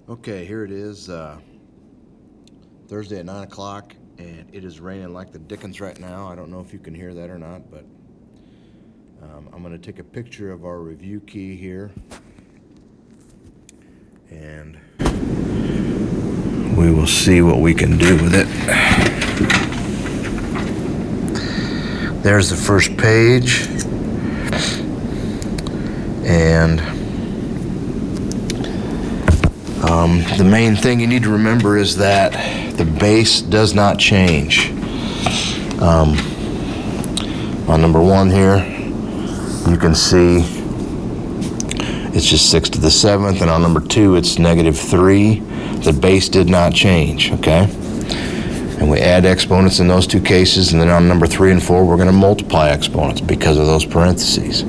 Okay, here it is, Thursday at 9 o'clock, and it is raining like the dickens right now. I don't know if you can hear that or not, but I'm going to take a picture of our review key here, and we will see what we can do with it. There's the first page, and the main thing you need to remember is that the base does not change. On number 1 here, you can see it's just 6 to the 7th, and on number 2, it's -3. The base did not change, okay? And we add exponents in those two cases, and then on number 3 and 4, we're going to multiply exponents because of those parentheses.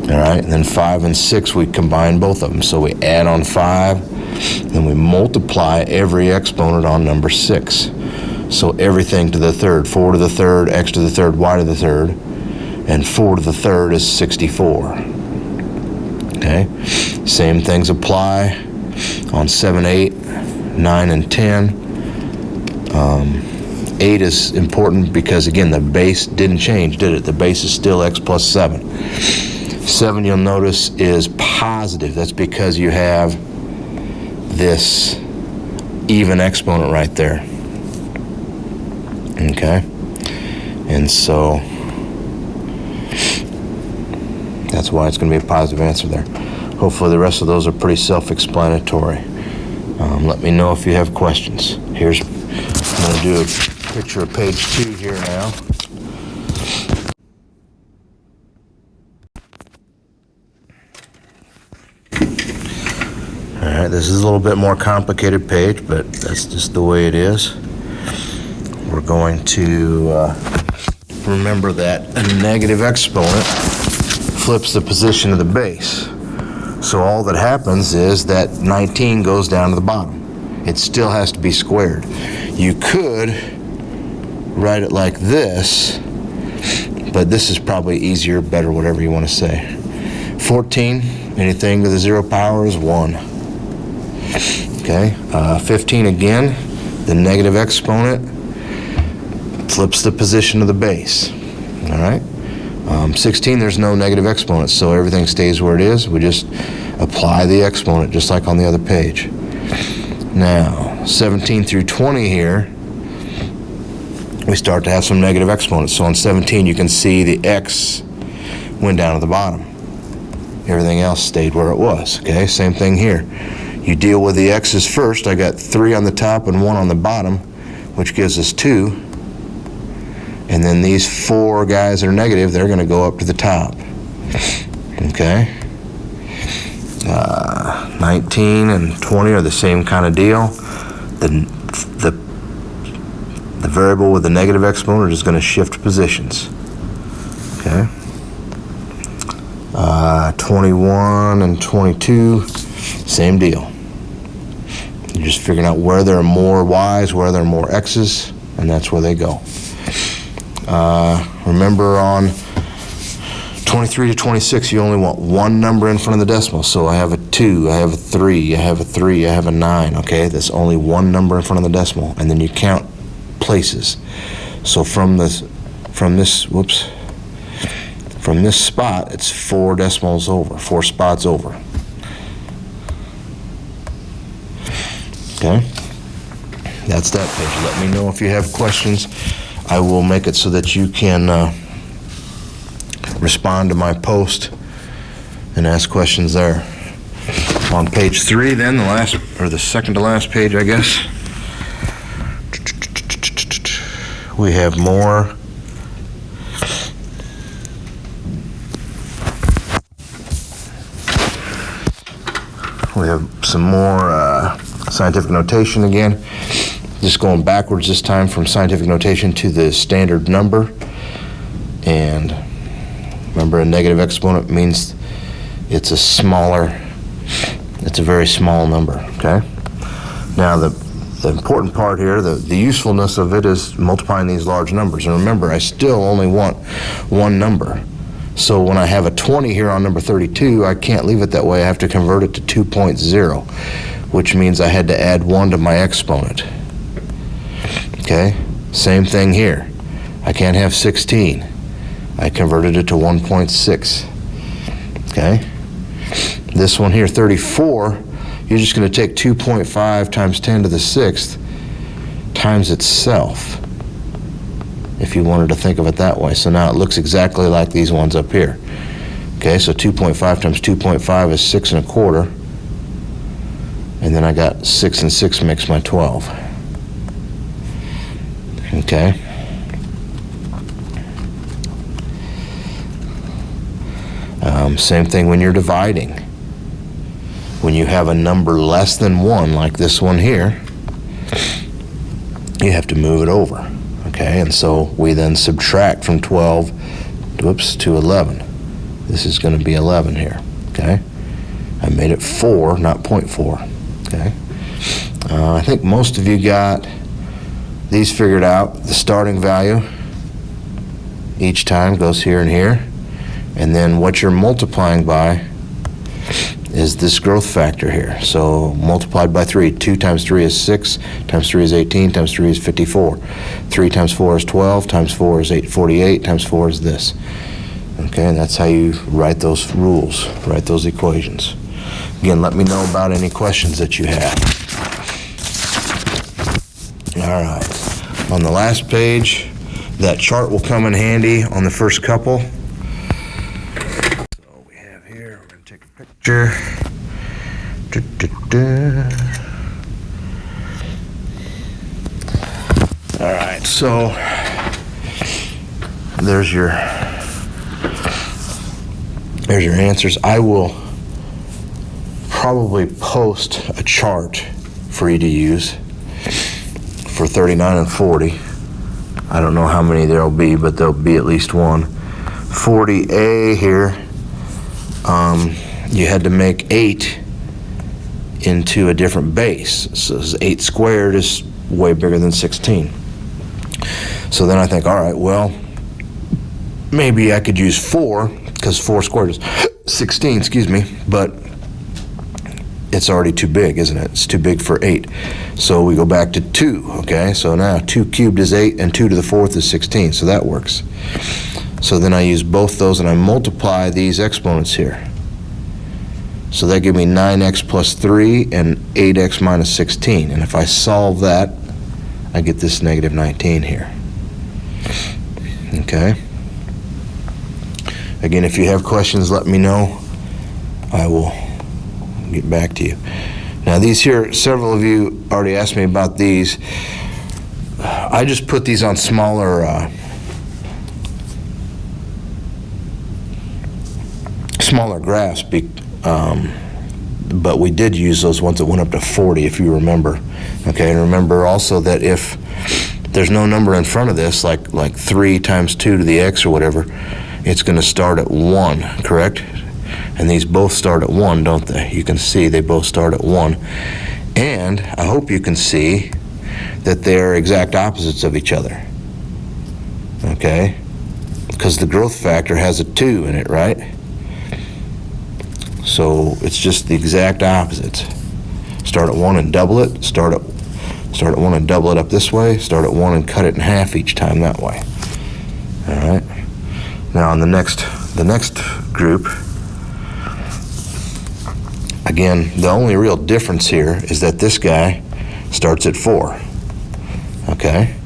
All right, and then 5 and 6, we combine both of them. So we add on 5, then we multiply every exponent on number 6. So everything to the third, 4 to the third, x to the third, y to the third, and 4 to the third is 64. Okay, same things apply on 7, 8, 9, and 10. 8 is important because, again, the base didn't change, did it? The base is still x plus 7. 7, you'll notice, is positive. That's because you have this even exponent right there. Okay? And so that's why it's going to be a positive answer there. Hopefully the rest of those are pretty self-explanatory. Let me know if you have questions. I'm going to do a picture of page 2 here now. All right, this is a little bit more complicated page, but that's just the way it is. We're going to remember that a negative exponent flips the position of the base. So all that happens is that 19 goes down to the bottom. It still has to be squared. You could write it like this, but this is probably easier, better, whatever you want to say. 14, anything with a 0 power is 1. Okay, 15 again, the negative exponent flips the position of the base. All right, 16, there's no negative exponent, so everything stays where it is. We just apply the exponent just like on the other page. Now, 17 through 20 here, we start to have some negative exponents. So on 17, you can see the x went down to the bottom. Everything else stayed where it was. Okay, same thing here. You deal with the x's first. I got 3 on the top and 1 on the bottom, which gives us 2. And then these 4 guys that are negative, they're going to go up to the top. Okay. 19 and 20 are the same kind of deal. The variable with the negative exponent is going to shift positions. Okay. 21 and 22, same deal. You're just figuring out where there are more y's, where there are more x's, and that's where they go. Remember on 23 to 26, you only want one number in front of the decimal. So I have a 2, I have a 3, I have a 3, I have a 9. Okay, that's only one number in front of the decimal, and then you count places. So from this spot, it's 4 decimals over, 4 spots over. Okay, that's that page. Let me know if you have questions. I will make it so that you can respond to my post and ask questions there. On page 3, then the second to last page, I guess, we have more. We have some more scientific notation again. Just going backwards this time from scientific notation to the standard number. And remember, a negative exponent means it's a very small number, okay? Now, the important part here, the usefulness of it is multiplying these large numbers. And remember, I still only want one number. So when I have a 20 here on number 32, I can't leave it that way. I have to convert it to 2.0, which means I had to add 1 to my exponent. Okay, same thing here. I can't have 16. I converted it to 1.6. Okay, this one here, 34, you're just going to take 2.5 times 10 to the 6th times itself, if you wanted to think of it that way. So now it looks exactly like these ones up here. Okay, so 2.5 times 2.5 is 6 1/4. And then I got 6 and 6 makes my 12. Okay. Same thing when you're dividing. When you have a number less than 1, like this one here, you have to move it over. Okay, and so we then subtract from 12, to 11. This is going to be 11 here. Okay, I made it 4, not 0.4. Okay, I think most of you got these figured out. The starting value each time goes here and here, and then what you're multiplying by is this growth factor here. So multiplied by 3. 2 times 3 is 6, times 3 is 18, times 3 is 54. 3 times 4 is 12, times 4 is 48, times 4 is this. Okay, and that's how you write those rules, write those equations. Again, let me know about any questions that you have. All right, on the last page, that chart will come in handy on the first couple. So we have here, we're going to take a picture. All right, so there's your answers. I will probably post a chart for you to use for 39 and 40. I don't know how many there'll be, but there'll be at least one. 40A here, you had to make 8 into a different base. So 8 squared is way bigger than 16. So then I think, all right, well, maybe I could use 4, because 4 squared is 16, excuse me, but it's already too big, isn't it? It's too big for 8. So we go back to 2, okay? So now 2 cubed is 8, and 2 to the 4th is 16, so that works. So then I use both those, and I multiply these exponents here. So that gives me 9x plus 3 and 8x minus 16. And if I solve that, I get this negative 19 here. Okay? Again, if you have questions, let me know. I will get back to you. Now these here, several of you already asked me about these. I just put these on smaller graphs, but we did use those ones that went up to 40, if you remember. Okay, and remember also that if there's no number in front of this, like 3 times 2 to the x or whatever, it's going to start at 1, correct? And these both start at 1, don't they? You can see they both start at 1. And I hope you can see that they're exact opposites of each other. Okay? Because the growth factor has a 2 in it, right? So it's just the exact opposites. Start at 1 and double it. Start at 1 and double it up this way. Start at 1 and cut it in half each time that way. All right? Now on the next group, again, the only real difference here is that this guy starts at 4. Okay?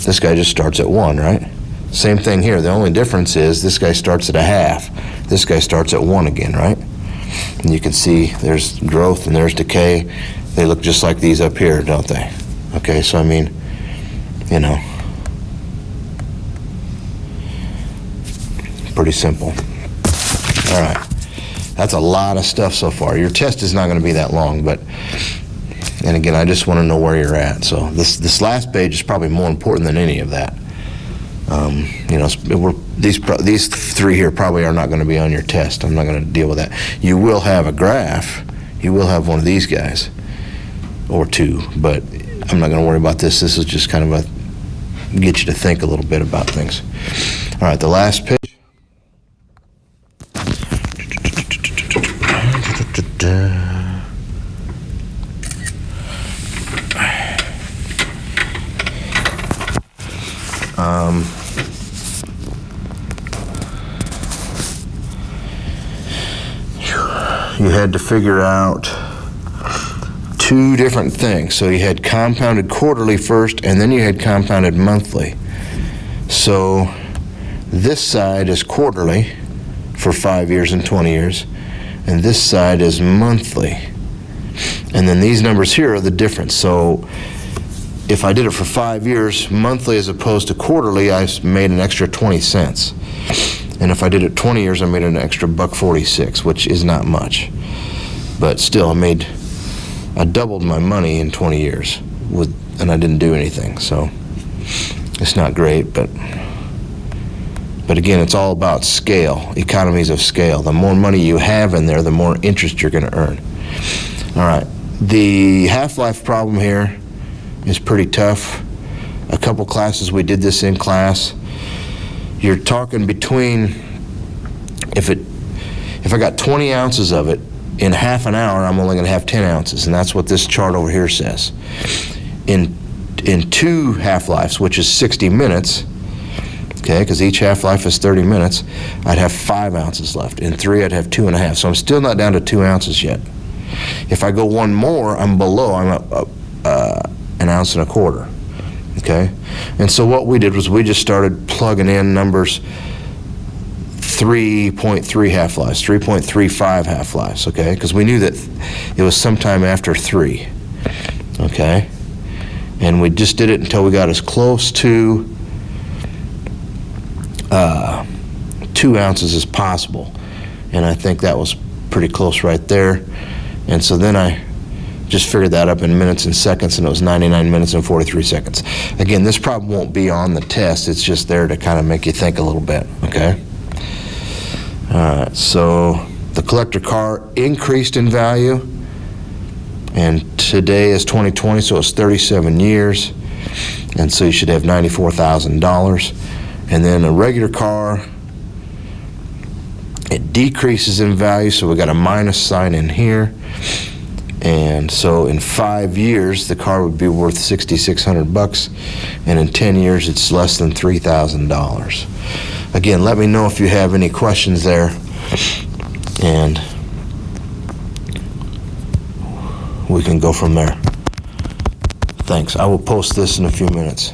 This guy just starts at 1, right? Same thing here. The only difference is this guy starts at a half. This guy starts at 1 again, right? And you can see there's growth and there's decay. They look just like these up here, don't they? Okay, so I mean, you know, pretty simple. All right. That's a lot of stuff so far. Your test is not going to be that long, but, and again, I just want to know where you're at. So this last page is probably more important than any of that. You know, these 3 here probably are not going to be on your test. I'm not going to deal with that. You will have a graph. You will have one of these guys, or 2, but I'm not going to worry about this. This is just kind of get you to think a little bit about things. All right, the last page. You had to figure out two different things. So you had compounded quarterly first, and then you had compounded monthly. So this side is quarterly for 5 years and 20 years, and this side is monthly. And then these numbers here are the difference. So if I did it for 5 years, monthly as opposed to quarterly, I made an extra 20 cents. And if I did it 20 years, I made an extra $1.46, which is not much. But still, I doubled my money in 20 years, and I didn't do anything. So it's not great, but again, it's all about scale, economies of scale. The more money you have in there, the more interest you're going to earn. All right, the half-life problem here is pretty tough. A couple classes we did this in class. You're talking between, if I got 20 ounces of it, in half an hour, I'm only going to have 10 ounces, and that's what this chart over here says. In 2 half-lives, which is 60 minutes, okay, because each half-life is 30 minutes, I'd have 5 ounces left. In 3, I'd have 2.5, so I'm still not down to 2 ounces yet. If I go one more, I'm below. I'm up 1.25 ounces. Okay, and so what we did was we just started plugging in numbers 3.3 half-lives, 3.35 half-lives, okay, because we knew that it was sometime after 3, okay, and we just did it until we got as close to 2 ounces as possible, and I think that was pretty close right there. And so then I just figured that up in minutes and seconds, and it was 99 minutes and 43 seconds. Again, this problem won't be on the test. It's just there to kind of make you think a little bit, okay? All right, so the collector car increased in value, and today is 2020, so it's 37 years, and so you should have $94,000. And then a regular car, it decreases in value, so we got a minus sign in here. And so in 5 years, the car would be worth $6,600, and in 10 years, it's less than $3,000. Again, let me know if you have any questions there, and we can go from there. Thanks. I will post this in a few minutes.